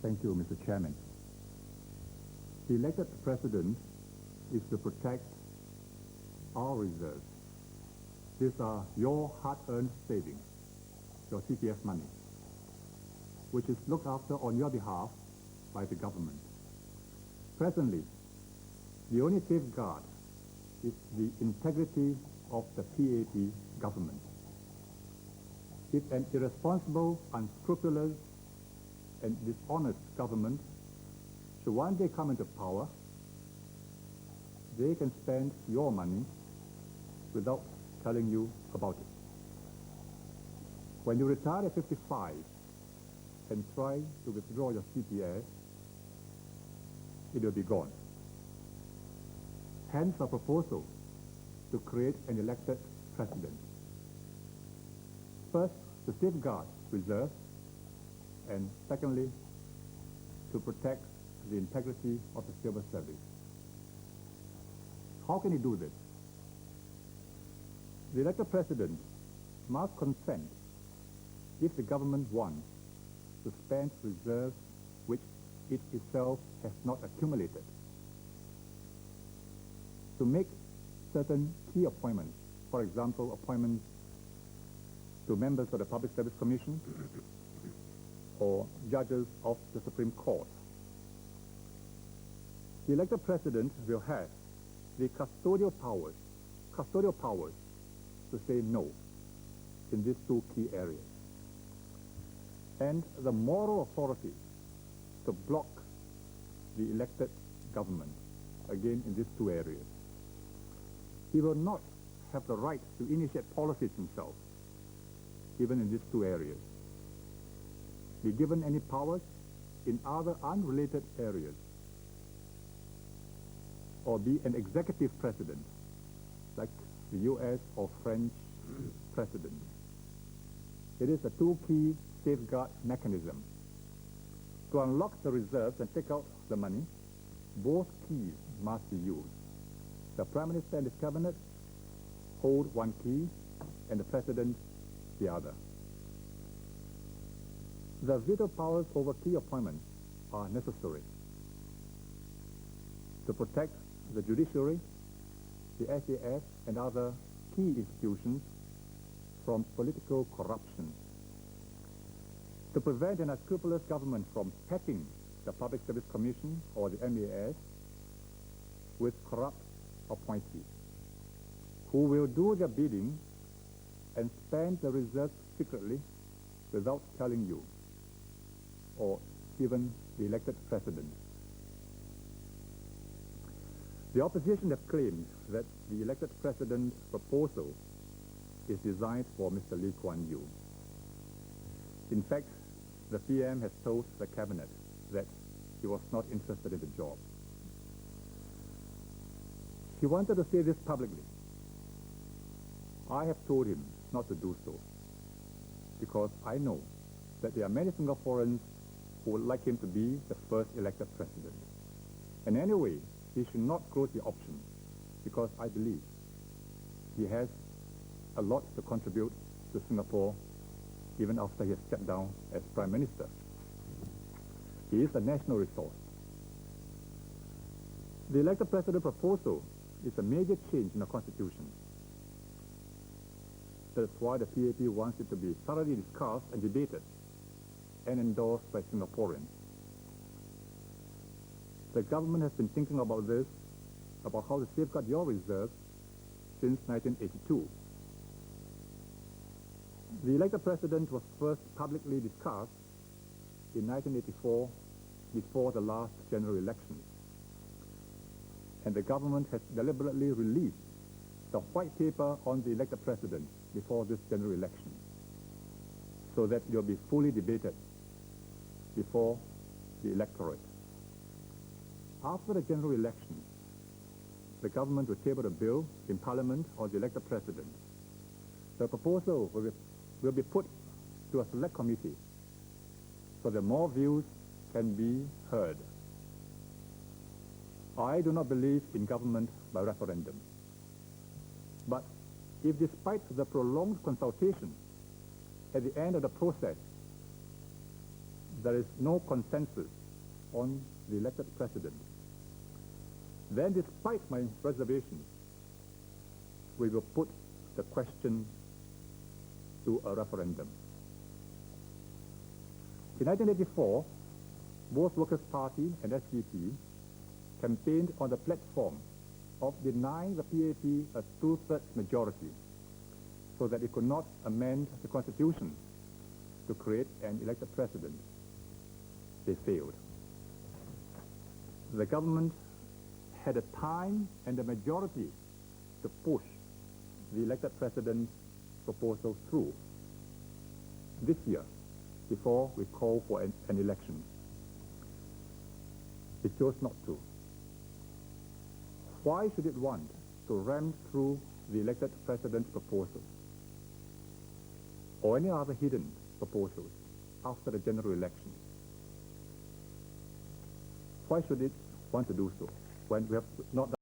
Thank you, Mr. Chairman. The elected president is to protect our reserves. These are your hard-earned savings, your CPF money, which is looked after on your behalf by the government. Presently, the only safeguard is the integrity of the PAP government. If an irresponsible, unscrupulous, and dishonest government should one day come into power, they can spend your money without telling you about it. When you retire at 55 and try to withdraw your CPF, it will be gone. Hence our proposal to create an elected president. First, to safeguard reserves, and secondly, to protect the integrity of the civil service. How can he do this? The elected president must consent if the government wants to spend reserves which it itself has not accumulated. To make certain key appointments, for example, appointments to members of the Public Service Commission or judges of the Supreme Court. The elected president will have the custodial powers to say no in these two key areas, and the moral authority to block the elected government, again in these two areas. He will not have the right to initiate policies himself, even in these two areas. Be given any powers in other unrelated areas, or be an executive president, like the US or French president. It is a two-key safeguard mechanism. To unlock the reserves and take out the money, both keys must be used. The Prime Minister and his cabinet hold one key, and the President the other. The veto powers over key appointments are necessary to protect the judiciary, the SAS, and other key institutions from political corruption, to prevent an unscrupulous government from packing the Public Service Commission or the MAS with corrupt appointees who will do their bidding and spend the reserves secretly without telling you or even the elected president. The opposition have claimed that the elected president's proposal is designed for Mr. Lee Kuan Yew. In fact, the PM has told the cabinet that he was not interested in the job. He wanted to say this publicly. I have told him not to do so, because I know that there are many Singaporeans who would like him to be the first elected president. And anyway, he should not close the option, because I believe he has a lot to contribute to Singapore even after he has stepped down as Prime Minister. He is a national resource. The elected president proposal is a major change in the Constitution. That's why the PAP wants it to be thoroughly discussed and debated and endorsed by Singaporeans. The government has been thinking about this, about how to safeguard your reserves, since 1982. The elected president was first publicly discussed in 1984 before the last general election. And the government has deliberately released the white paper on the elected president before this general election, so that it will be fully debated before the electorate. After the general election, the government will table a bill in Parliament on the elected president. The proposal will be put to a select committee so that more views can be heard. I do not believe in government by referendum. But if despite the prolonged consultation, at the end of the process, there is no consensus on the elected president, then despite my reservations, we will put the question to a referendum. In 1984, both Workers' Party and SGP campaigned on the platform of denying the PAP a two-thirds majority so that it could not amend the Constitution to create an elected president. They failed. The government had a time and a majority to push the elected president's proposal through this year before we call for an election. It chose not to. Why should it want to ram through the elected president's proposal or any other hidden proposals after the general election? Why should it want to do so when we have not done